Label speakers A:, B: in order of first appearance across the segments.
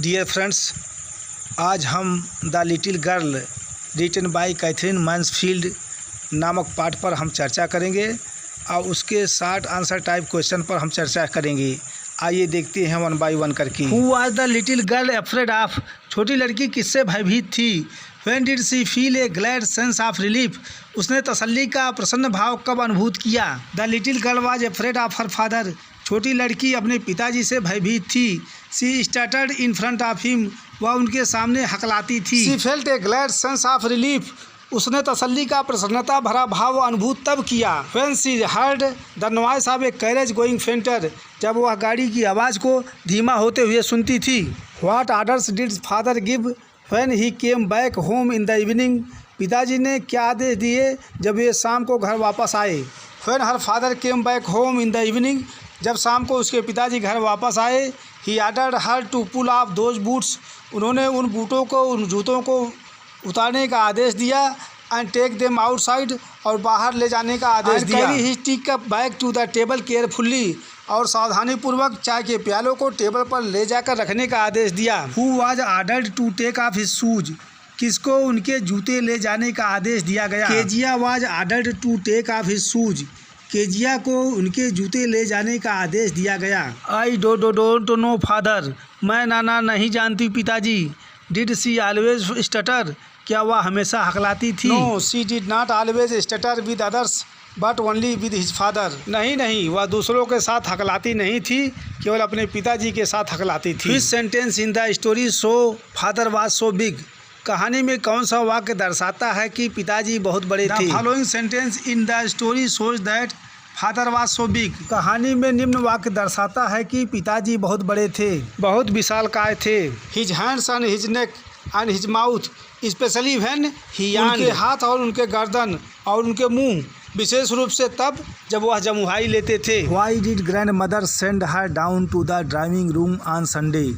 A: Dear friends, आज हम the little girl written by Katherine Mansfield नामक पाठ पर हम चर्चा करेंगे और उसके शॉर्ट आंसर टाइप क्वेश्चन पर हम चर्चा करेंगे। आइए देखते हैं वन बाय वन करके। Who was the little girl afraid of? छोटी लड़की किससे भयभीत थी? When did she feel a glad sense of relief? उसने तसल्ली का प्रसन्न भाव कब अनुभूत किया? The little girl was afraid of her father. छोटी लड़की अपने पिताजी से भयभीत थी। She stuttered in front of him. वह उनके सामने हकलाती थी। She felt a glad sense of relief. उसने तसल्ली का प्रसन्नता भरा भाव अनुभूत तब किया। When she heard the noise of A carriage going फेंटर। जब वह गाड़ी की आवाज़ को धीमा होते हुए सुनती थी। What orders did father give when he came back home in the evening? पिताजी ने क्या आदेश दिए जब वे शाम को घर वापस आए? When her father came back home in the evening. जब शाम को उसके पिताजी घर वापस आए। He ordered her to pull off those boots. उन्होंने उन जूतों को उतारने का आदेश दिया। And take them outside. और बाहर ले जाने का आदेश दिया। Carry his tea cup back to the table carefully. और सावधानीपूर्वक चाय के प्यालों को टेबल पर ले जाकर रखने का आदेश दिया। Who was ordered to take off his shoes? किसको उनके जूते ले जाने का आदेश दिया गया? Kezia was ordered to take off his shoes. Kezia को उनके जूते ले जाने का आदेश दिया गया। I don't know father. मैं नाना नहीं जानती पिताजी। Did she always stutter? क्या वह हमेशा हकलाती थी? No, she did not always stutter with others but only with his father. नहीं, वह दूसरों के साथ हकलाती नहीं थी, केवल अपने पिताजी के साथ हकलाती थी। This sentence in the story show father was so big. कहानी में कौन सा वाक्य दर्शाता है कि पिताजी बहुत बड़े थे? The following sentence in the story shows that father was so big. कहानी में निम्न वाक्य दर्शाता है कि पिताजी बहुत बड़े थे, बहुत विशालकाय थे। His hands and his neck and his mouth specially when he yarn. उनके हाथ और उनके गर्दन और उनके मुंह, विशेष रूप से तब जब वह जमुहाई लेते थे। Why did grandmother send her down to the driving room on Sunday?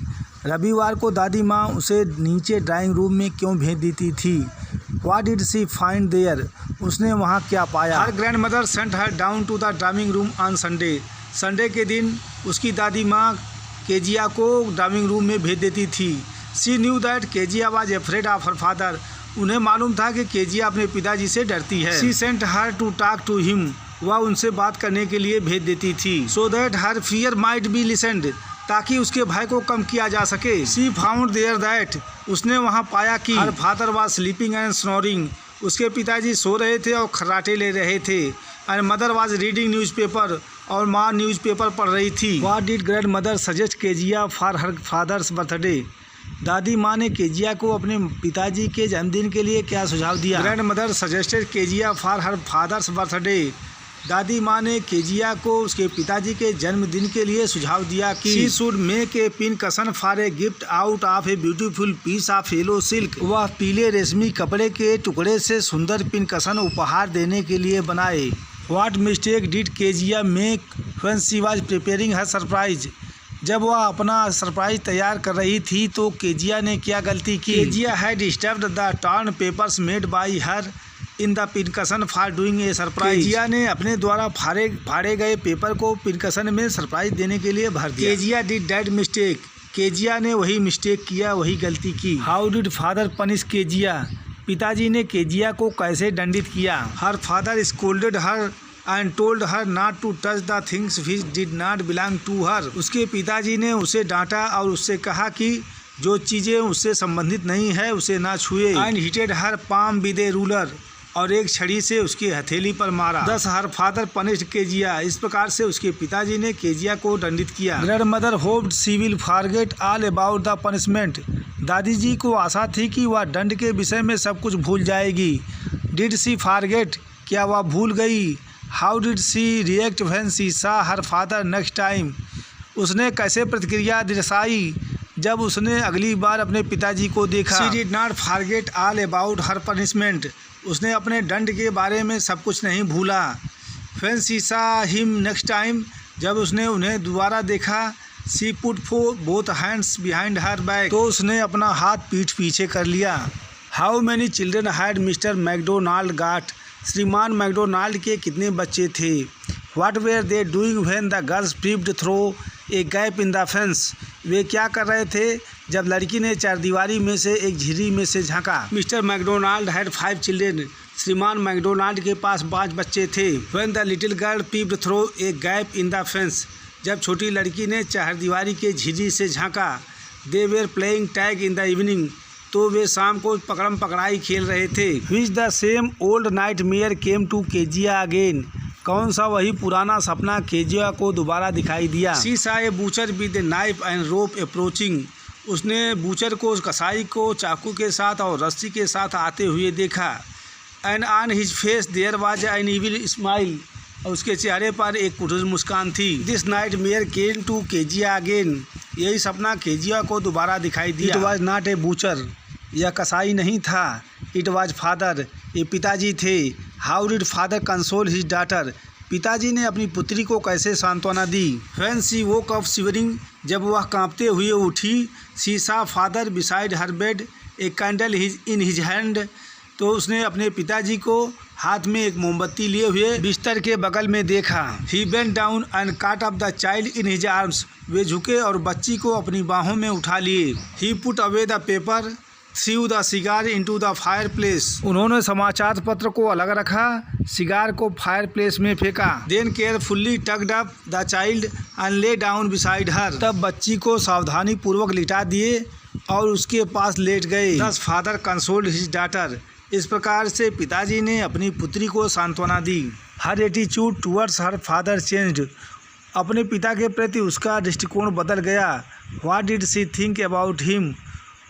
A: रविवार को दादी माँ उसे नीचे ड्राइंग रूम में क्यों भेज देती थी? What did she find there? उसने वहाँ क्या पाया? Her grandmother sent her down to the driving room on Sunday. Sunday के दिन उसकी दादी माँ केजिया को ड्राइविंग रूम में भेज देती थी। She knew that Kezia was afraid of her father. उन्हें मालूम था कि केजिया अपने पिताजी से डरती है। She sent her to talk to him. वह उनसे बात करने के लिए भेज देती थी। So that her fear might be lessened. ताकि उसके भय को कम किया जा सके। She found there that. उसने वहाँ पाया कि her father was sleeping and snoring. उसके पिताजी सो रहे थे और खर्राटे ले रहे थे। And mother was reading newspaper. और माँ न्यूज़पेपर पढ़ रही थी। What did grand mother suggest Kezia for her father's birthday? दादी माँ ने केजिया को अपने पिताजी के जन्मदिन के लिए क्या सुझाव दिया? Grand mother suggested Kezia for her father's birthday. दादी माँ ने केजिया को उसके पिताजी के जन्मदिन के लिए सुझाव दिया कि she should make a pincushion for a gift out of a beautiful piece of yellow silk. वह पीले रेशमी कपड़े के टुकड़े से सुंदर पिन कसन उपहार देने के लिए बनाए। What mistake did Kezia make when she was preparing her surprise? जब वह अपना सरप्राइज तैयार कर रही थी तो केजिया ने क्या गलती की? Kezia had disturbed the torn papers made by her in the pincushion for doing a surprise. Kezia ने अपने द्वारा फाड़े गए पेपर को पिनकसन में सरप्राइज देने के लिए भर दिया। Kezia did that mistake. Kezia ने वही मिस्टेक किया, वही गलती की। How did father punish Kezia? पिताजी ने केजिया को कैसे दंडित किया? Her father scolded her and told her not to touch the things which did not belong to her. उसके पिताजी ने उसे डांटा और उससे कहा कि जो चीज़ें उससे संबंधित नहीं है उसे ना छुए। And hitted her palm with a ruler. और एक छड़ी से उसकी हथेली पर मारा। दस हर फादर पनिश्ड केजिया। इस प्रकार से उसके पिताजी ने केजिया को दंडित किया। Grand mother hoped she will forget all about the punishment. दादी जी को आशा थी कि वह दंड के विषय में सब कुछ भूल जाएगी। Did she forget? क्या वह भूल गई? How did she react when she saw her father next time? उसने कैसे प्रतिक्रिया दर्शाई जब उसने अगली बार अपने पिताजी को देखा? She did not forget all about her punishment. उसने अपने दंड के बारे में सब कुछ नहीं भूला। When she saw him next time. जब उसने उन्हें दोबारा देखा। She put both hands behind her back. तो उसने अपना हाथ पीठ पीछे कर लिया। How many children had Mr Macdonald got? श्रीमान मैकडोनाल्ड के कितने बच्चे थे? What were they doing when the girls peeped through a gap in the fence? वे क्या कर रहे थे जब लड़की ने चारदीवारी में से एक झिर्री में से झांका। Mr Macdonald had 5 children. श्रीमान मैकडोनाल्ड के पास 5 बच्चे थे। When the little girl peeped through a gap in the fence. जब छोटी लड़की ने चारदीवारी के झिर्री से झांका। They were playing tag in the evening. तो वे शाम को पकड़म पकड़ाई खेल रहे थे। Which the same old nightmare came to Kezia again. कौन सा वही पुराना सपना केजिया को दोबारा दिखाई दिया। She saw a butcher with a knife and rope approaching. उसने बूचर को, कसाई को चाकू के साथ और रस्सी के साथ आते हुए देखा। And on his face there was an evil smile. और उसके चेहरे पर एक कुटिल मुस्कान थी। This nightmare came to Kezia again. यही सपना केजिया को दोबारा दिखाई दिया। It was not a butcher. यह कसाई नहीं था। It was father. ये पिताजी थे। How did father console his daughter. पिताजी ने अपनी पुत्री को कैसे सांत्वना दी। When she woke up shivering. जब वह कांपते हुए उठी। शी सा father beside her bed a candle in his hand. तो उसने अपने पिताजी को हाथ में एक मोमबत्ती लिए हुए बिस्तर के बगल में देखा। He bent down and caught up the child in his arms. वे झुके और बच्ची को अपनी बाहों में उठा लिए। He put away the paper, threw the cigar into the fireplace. उन्होंने समाचार पत्र को अलग रखा, सिगार को फायर प्लेस में फेंका। Then carefully tugged up the child and lay down beside her. तब बच्ची को सावधानी पूर्वक लिटा दिए और उसके पास लेट गए। दस फादर कंसोल्ड हिज डॉटर। इस प्रकार से पिताजी ने अपनी पुत्री को सांत्वना दी। Her attitude towards her father changed. अपने पिता के प्रति उसका दृष्टिकोण बदल गया। What did she think about him.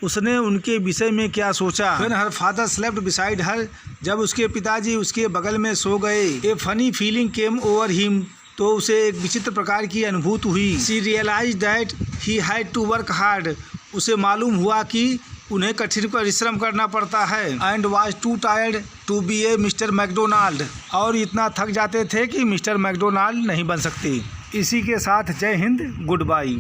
A: उसने उनके विषय में क्या सोचा। When her father slept beside her। जब उसके पिताजी उसके बगल में सो गए। ए funny feeling came over him. तो उसे एक विचित्र प्रकार की अनुभूति हुई। She realized that he had to work hard। उसे मालूम हुआ कि उन्हें कठिन परिश्रम करना पड़ता है। And was too tired to be a mister Macdonald. और इतना थक जाते थे कि मिस्टर मैकडोनाल्ड नहीं बन सकते। इसी के साथ जय हिंद, गुड बाय।